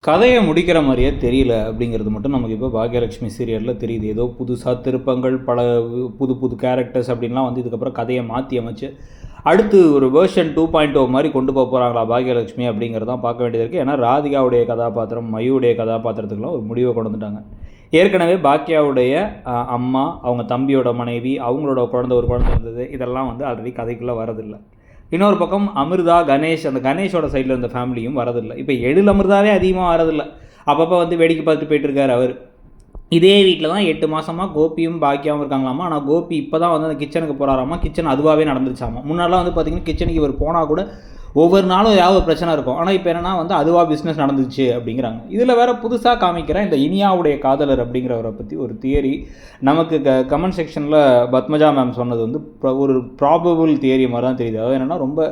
கதையை முடிக்கிற மாதிரியே தெரியல அப்படிங்கிறது மட்டும் நமக்கு இப்போ பாக்யலட்சுமி சீரியலில் தெரியுது. ஏதோ புதுசாக திருப்பங்கள், பல புது புது கேரக்டர்ஸ் அப்படின்லாம் வந்து இதுக்கப்புறம் கதையை மாற்றி அமைச்சு அடுத்து ஒரு வேர்ஷன் 2.0 மாதிரி கொண்டு போக போகிறாங்களா பாக்யலட்சுமி அப்படிங்கிறதான் பார்க்க வேண்டியது இருக்குது. ஏன்னா ராதிகாவுடைய கதாபாத்திரம், மயுடைய கதாபாத்திரத்துக்குலாம் ஒரு முடிவை கொண்டு வந்துட்டாங்க. ஏற்கனவே பாக்கியாவுடைய அம்மா, அவங்க தம்பியோட மனைவி, அவங்களோட ஒரு குழந்தை இருந்தது. இதெல்லாம் வந்து ஆல்ரெடி கதைக்குள்ளே வரதில்லை. இன்னொரு பக்கம் அமிர்தா, கணேஷ், அந்த கணேஷோட சைடில் இருந்த ஃபேமிலியும் வரதில்லை. இப்போ எழில் அமிர்தாவே அதிகமாக வரதில்லை. அப்பப்போ வந்து வேடிக்கை பார்த்துட்டு போயிட்டுருக்காரு அவர். இதே வீட்டில் தான் 8 மாதமாக கோபியும் பாக்கியாவும் இருக்காங்களாமா. ஆனால் கோபி இப்போ தான் வந்து அந்த கிச்சனுக்கு போகிறாராமா. கிச்சன் அதுவாகவே நடந்துருச்சாமா. முன்னாடிலாம் வந்து பார்த்திங்கன்னா கிச்சனுக்கு இவர் போனால் கூட ஒவ்வொரு நாளும் ஏதாவது ஒரு பிரச்சனை இருக்கும். ஆனால் இப்போ என்னென்னா வந்து அதுவாக பிஸ்னஸ் நடந்துச்சு அப்படிங்கிறாங்க. இதில் வேறு புதுசாக காமிக்கிற இந்த இனியாவுடைய காதலர் அப்படிங்கிறவரை பற்றி ஒரு தியரி நமக்கு கமெண்ட் செக்ஷனில் பத்மஜா மேம் சொன்னது வந்து ஒரு ப்ராபபிள் தியரி மாதிரி தான் தெரியுது. அதாவது என்னென்னா ரொம்ப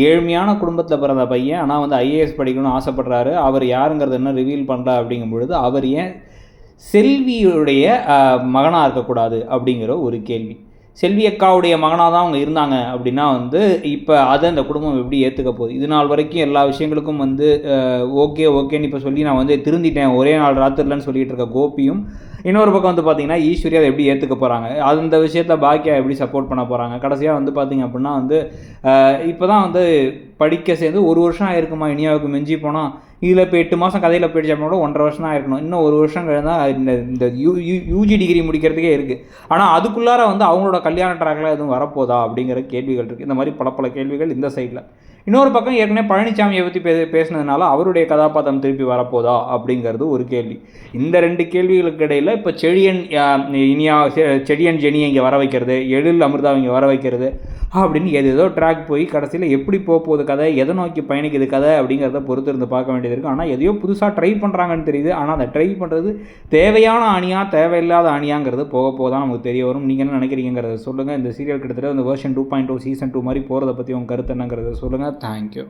ஏழ்மையான குடும்பத்தில் பிறந்த பையன், ஆனால் வந்து ஐஏஎஸ் படிக்கணும்னு ஆசைப்படுறாரு. அவர் யாருங்கிறது என்ன ரிவீல் பண்ணுறா அப்படிங்கும் பொழுது அவர் ஏன் செல்வியுடைய மகனாக இருக்கக்கூடாது அப்படிங்கிற ஒரு கேள்வி. செல்வி அக்காவுடைய மகனாக தான் அவங்க இருந்தாங்க அப்படின்னா வந்து இப்போ அதை அந்த குடும்பம் எப்படி ஏற்றுக்க போகுது? இது நாள் வரைக்கும் எல்லா விஷயங்களுக்கும் வந்து ஓகேன்னு இப்போ சொல்லி நான் வந்து திருந்திட்டேன் ஒரே நாள் ராத்திரிலன்னு சொல்லிகிட்டு இருக்க கோபியும், இன்னொரு பக்கம் வந்து பார்த்திங்கன்னா ஈஸ்வரியா அதை எப்படி ஏற்றுக்க போகிறாங்க? அந்த விஷயத்தில் பாக்கியா எப்படி சப்போர்ட் பண்ண போகிறாங்க? கடைசியாக வந்து பார்த்திங்க அப்படின்னா வந்து இப்போ தான் வந்து படிக்க சேர்ந்து 1 வருஷம் ஆயிருக்குமா இனியாவுக்கு மிஞ்சி போனால். இதில் இப்போ 8 மாதம் கதையில் போயிடுச்சு அப்படின்னா கூட 1.5 வருஷம் தான் இருக்கணும். இன்னும் 1 வருஷம் கழிந்தால் இந்த யூஜி டிகிரி முடிக்கிறதுக்கே இருக்குது. ஆனால் அதுக்குள்ளார வந்து அவங்களோட கல்யாண ட்ராக்லாம் எதுவும் வரப்போதா அப்படிங்கிற கேள்விகள் இருக்குது. இந்த மாதிரி பல கேள்விகள் இந்த சைடில். இன்னொரு பக்கம் ஏற்கனவே பழனிசாமியை பற்றி பேசினதுனால அவருடைய கதாபாத்திரம் திருப்பி வரப்போதா அப்படிங்கிறது ஒரு கேள்வி. இந்த 2 கேள்விகளுக்கு இடையில் இப்போ செடியன் ஜெனியை இங்கே வர வைக்கிறது, எழில் அமிர்தா இங்கே வர வைக்கிறது அப்படின்னு ஏதோ ட்ராக் போய் கடைசியில் எப்படி போகுது கதை, எதை நோக்கி பயணிக்குது கதை அப்படிங்கிறத பொறுத்து இருந்து பார்க்க வேண்டியது இருக்குது. ஆனால் எதையோ புதுசாக ட்ரை பண்ணுறாங்கன்னு தெரியுது. ஆனால் அதை ட்ரை பண்ணுறது தேவையான அணியா தேவையில்லாத அணியாங்கிறது போக தான் நமக்கு தெரிய வரும். நீங்கள் என்ன நினைக்கிறீங்கிறத சொல்லுங்கள். இந்த சீரியல் கிட்டத்தட்ட இந்த வெர்ஷன் 2.0 சீசன் 2 மாதிரி போகிறத பற்றி உங்கள் கருத்து என்னங்கிறத சொல்லுங்கள். தேங்க்யூ.